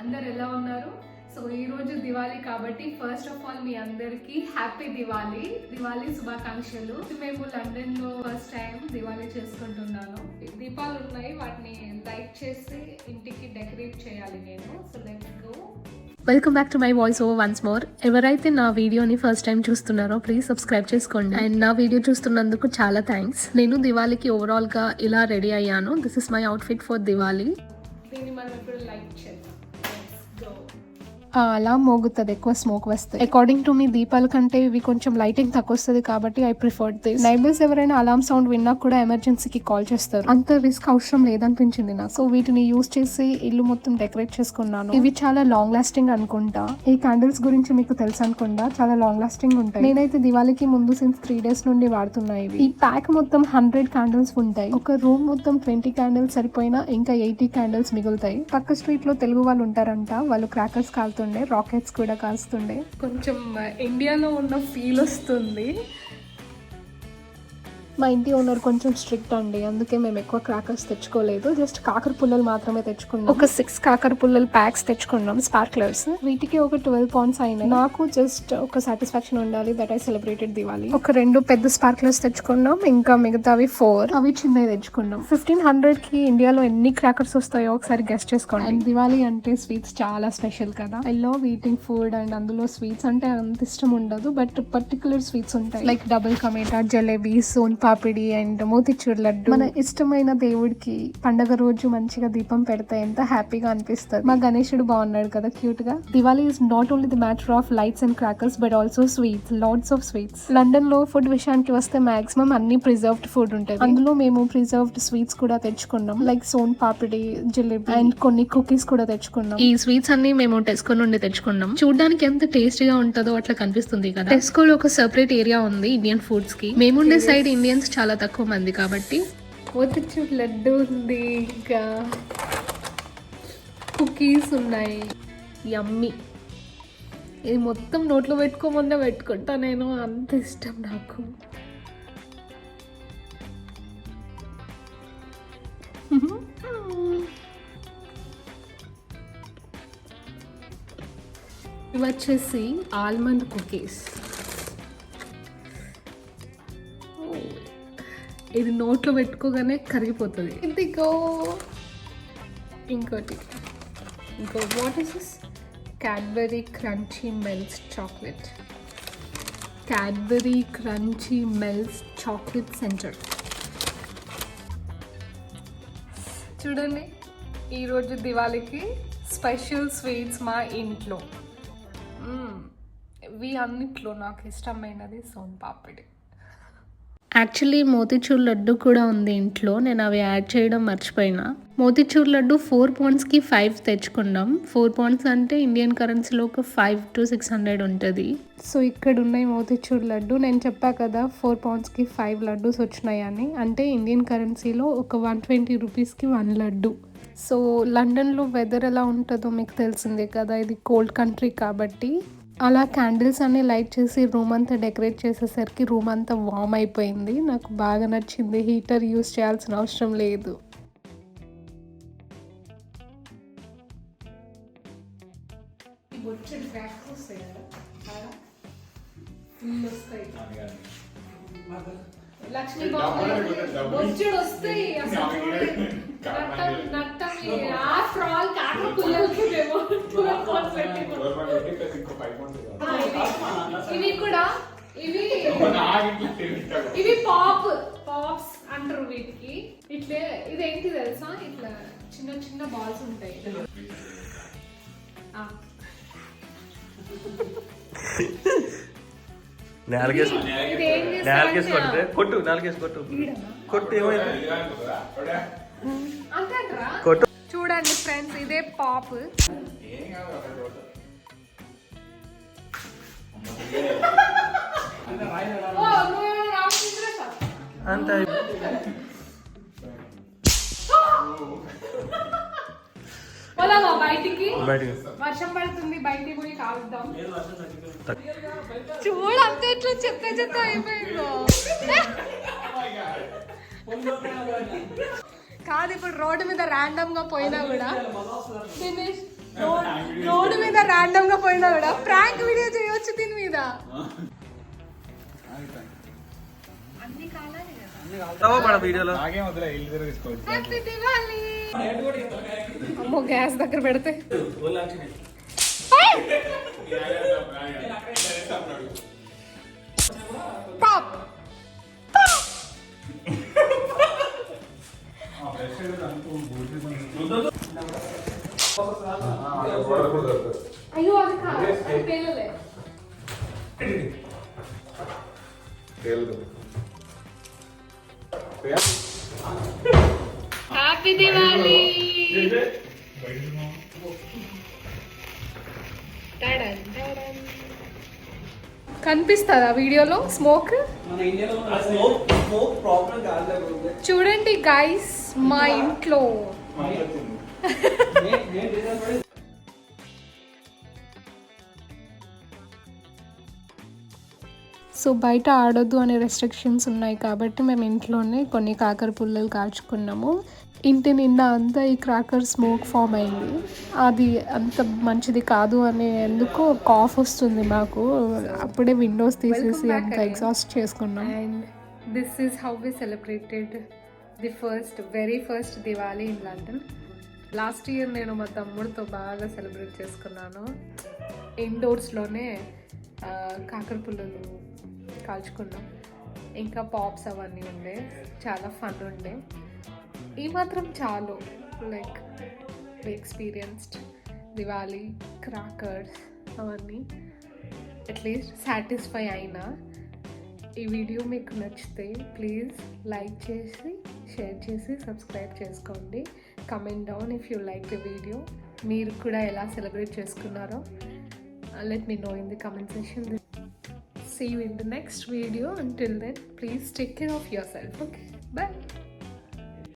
అందరు ఎలా ఉన్నారు? సో ఈ రోజు దివాళీ కాబట్టి ఫస్ట్ ఆఫ్ ఆల్ మీ అందరికి హ్యాపీ దివాళీ శుభాకాంక్షలు. మేము లండన్ లో ఫస్ట్ టైం దివాళీ చేసుకుంటున్నాను. దీపాలు ఉన్నాయి, వాటిని లైట్ చేసి ఇంటికి డెకరేట్ చేయాలి నేను. So let's go. Welcome back to my voice over once more. ఎవరైతే నా వీడియోని ఫస్ట్ టైం చూస్తున్నారో ప్లీజ్ సబ్స్క్రైబ్ చేసుకోండి. అండ్ నా వీడియో చూస్తున్నందుకు చాలా థ్యాంక్స్. నేను దివాళీకి ఓవరాల్ గా ఇలా రెడీ అయ్యాను. This is my outfit for Diwali. దీన్ని మనం ఇప్పుడు లైట్ చేద్దాం. అలా మోగుతుంది, ఎక్కువ స్మోక్ వస్తుంది. అకార్డింగ్ టు మీ దీపాల కంటే ఇవి కొంచెం లైటింగ్ తక్కువ వస్తుంది కాబట్టి ఐ ప్రిఫర్డ్ దిస్. నైబర్స్ ఎవరైనా అలారం సౌండ్ విన్నా కూడా ఎమర్జెన్సీకి కాల్ చేస్తారు. అంత రిస్క్ అవసరం లేదనిపించింది నాకు. సో వీటిని యూజ్ చేసి ఇల్లు మొత్తం డెకరేట్ చేసుకున్నాను. ఇవి చాలా లాంగ్ లాస్టింగ్ అనుకుంటా. ఈ క్యాండిల్స్ గురించి మీకు తెలుసు అనుకుంటా, చాలా లాంగ్ లాస్టింగ్ ఉంటాయి. నేనైతే దివాళీకి ముందు సిన్స్ 3 days నుండి వాడుతున్నా ఇవి. ఈ ప్యాక్ మొత్తం 100 క్యాండిల్స్ ఉంటాయి. ఒక రూమ్ మొత్తం 20 క్యాండిల్స్ సరిపోయినా ఇంకా 80 క్యాండిల్స్ మిగులుతాయి. పక్క స్ట్రీట్ లో తెలుగు వాళ్ళు ఉంటారంట, వాళ్ళు క్రాకర్స్ కాల్తుండే, రాకెట్స్ కూడా కాల్స్తుండే. కొంచెం ఇండియాలో ఉన్న ఫీల్ వస్తుంది. మా ఇంటి ఓనర్ కొంచెం స్ట్రిక్ట్ అండి, అందుకే మేము ఎక్కువ క్రాకర్స్ తెచ్చుకోలేదు. జస్ట్ కాకర పుల్లలు మాత్రమే తెచ్చుకున్నాం. ఒక 6 కాకర పుల్లల ప్యాక్స్ తెచ్చుకున్నాం, స్పార్క్లర్స్. వీటికి ఒక 12 pounds అయినాయి. నాకు జస్ట్ ఒక సాటిస్ఫాక్షన్ ఉండాలి దట్ ఐ సెలబ్రేటెడ్ దివాళీ. ఒక 2 పెద్ద స్పార్క్లర్స్ తెచ్చుకున్నాం, ఇంకా మిగతావి 4 అవి చిన్నవి తెచ్చుకున్నాం. 1500 కి ఇండియాలో ఎన్ని క్రాకర్స్ వస్తాయో ఒకసారి గెస్ట్ చేసుకోండి. అండ్ దివాళీ అంటే స్వీట్స్ చాలా స్పెషల్ కదా. I love eating food and అందులో స్వీట్స్ అంటే అంత ఇష్టం ఉండదు, బట్ పర్టికులర్ స్వీట్స్ ఉంటాయి like double కమేటా, jalebi, son papdi and motichoor laddu. మన ఇష్టమైన దేవుడికి పండగ రోజు మంచిగా దీపం పెడితే ఎంత హ్యాపీగా అనిపిస్తుంది. మా గణేశుడు బాగున్నాడు కదా, క్యూట్ గా. Diwali is not only the matter of lights and crackers but also sweets, lots of sweets. London లో ఫుడ్ విషయానికి వస్తే మాక్సిమం అన్ని ప్రిజర్వ్డ్ ఫుడ్ ఉంటుంది. అందులో మేము ప్రిజర్వ్డ్ స్వీట్స్ కూడా తెచ్చుకున్నాం, like son papdi, jalebi and కొన్ని కుకీస్ కూడా తెచ్చుకున్నాం. ఈ స్వీట్స్ అన్ని మేము టెస్కో నుండి తెచ్చుకున్నాం. చూడడానికి ఎంత టేస్టీగా ఉంటుందో అట్లా కనిపిస్తుంది కదా. టెస్కోలో ఒక సెపరేట్ ఏరియా ఉంది ఇండియన్ ఫుడ్స్ కి. మేముండే సైడ్ ఇండియన్స్ చాలా తక్కువ మంది కాబట్టి మోతిచూర్ లడ్డు ఉంది, ఇంకా కుకీస్ ఉన్నాయి. యమ్మీ. ఇది మొత్తం నోట్లో పెట్టుకోమన్నా పెట్టుకుంటా నేను, అంత ఇష్టం నాకు. ఇవి వచ్చేసి ఆల్మండ్ కుకీస్. ఇది నోట్లో పెట్టుకోగానే కరిగిపోతుంది. ఇదిగో ఇంకోటి, what is this? Cadbury crunchy మెల్స్ chocolate. Cadbury crunchy మెల్స్ chocolate centre. చూడండి, ఈరోజు దివాళీకి స్పెషల్ స్వీట్స్ మా ఇంట్లో. ఇవి అన్నిట్లో నాకు ఇష్టమైనది సోన్ పాపిడి. యాక్చువల్లీ మోతిచూర్ లడ్డు కూడా ఉంది ఇంట్లో, నేను అవి యాడ్ చేయడం మర్చిపోయినా. మోతిచూర్ లడ్డు 4 pounds కి 5 తెచ్చుకున్నాం. 4 pounds అంటే ఇండియన్ కరెన్సీలో ఒక 5 to 600 ఉంటుంది. సో ఇక్కడ ఉన్నాయి మోతిచూర్ లడ్డు. నేను చెప్పా కదా 4 pounds కి 5 లడ్డూస్ వచ్చినాయి అని, అంటే ఇండియన్ కరెన్సీలో ఒక 120 rupeesకి 1 లడ్డు. సో లండన్లో వెదర్ ఎలా ఉంటుందో మీకు తెలిసిందే కదా, ఇది కోల్డ్ కంట్రీ కాబట్టి. అలా క్యాండిల్స్ అన్ని లైట్ చేసి రూమ్ అంతా డెకరేట్ చేసేసరికి రూమ్ అంతా వార్మ్ అయిపోయింది. నాకు బాగా నచ్చింది. హీటర్ యూస్ చేయాల్సిన అవసరం లేదు. లక్ష్మీ బొచ్చుడు వస్తాయి అసలు. ఆఫ్టర్ ఆల్ కాక పుల్లలకి ఇవి కూడా ఇవి పాప్స్ అంటారు వీటికి. ఇట్లే ఇదేంటి తెలుసా, ఇట్లా చిన్న చిన్న బాల్స్ ఉంటాయి. చూడండి ఫ్రెండ్స్, ఇదే పాప్. అంతే. బయటికి వర్షం పడుతుంది, బయటికి పోయి కాలుద్దాం. చూడంతే ఇట్లా చెత్త అయిపోయిందో. కాదు, ఇప్పుడు రోడ్డు మీద ర్యాండమ్ గా పోయినా కూడా ఫినిష్ రోడ్డు మీద ర్యాండమ్ గా పోయినా కూడా ప్రాంక్ వీడియో చేయొచ్చు దీని మీద. అన్ని కాలాలి కదా. హ్యాపీ దివాలి. అమ్మో గ్యాస్ దగ్గర పెడితే పాప్ అయ్యో అది కాదు, అది పేలలే. హ్యాపీ దివాలి. కనిపిస్తుందా వీడియోలో స్మోక్? చూడండి గైస్ మా ఇంట్లో సో బయట ఆడొద్దు అనే రెస్ట్రిక్షన్స్ ఉన్నాయి కాబట్టి మేము ఇంట్లోనే కొన్ని కాకర పుల్లలు కాల్చుకున్నాము. ఇంటి నిండా అంతా ఈ క్రాకర్ స్మోక్ ఫామ్ అయింది. అది అంత మంచిది కాదు అని ఎందుకో కాఫ్ వస్తుంది మాకు. అప్పుడే విండోస్ తీసేసి అంత ఎగ్జాస్ట్ చేసుకున్నాం. And this is how we celebrated the very first Diwali in London. Last year నేను మా తమ్ముడితో బాగా సెలబ్రేట్ చేసుకున్నాను. ఇండోర్స్లోనే కాకర పుల్లలు కాల్చుకున్నాం. ఇంకా పాప్స్ అవన్నీ ఉండే, చాలా ఫన్ ఉండే. ఈ మాత్రం చాలు. లైక్ ఎక్స్పీరియన్స్డ్ దివాలి, క్రాకర్స్ అవన్నీ అట్లీస్ట్ సాటిస్ఫై అయినా. ఈ వీడియో మీకు నచ్చితే ప్లీజ్ లైక్ చేసి, షేర్ చేసి, సబ్స్క్రైబ్ చేసుకోండి. Comment down if you like the video. మీరు కూడా ఎలా సెలబ్రేట్ చేసుకున్నారో let me know in the comment section. See you in the next video. Until then, please take care of yourself. Okay, bye.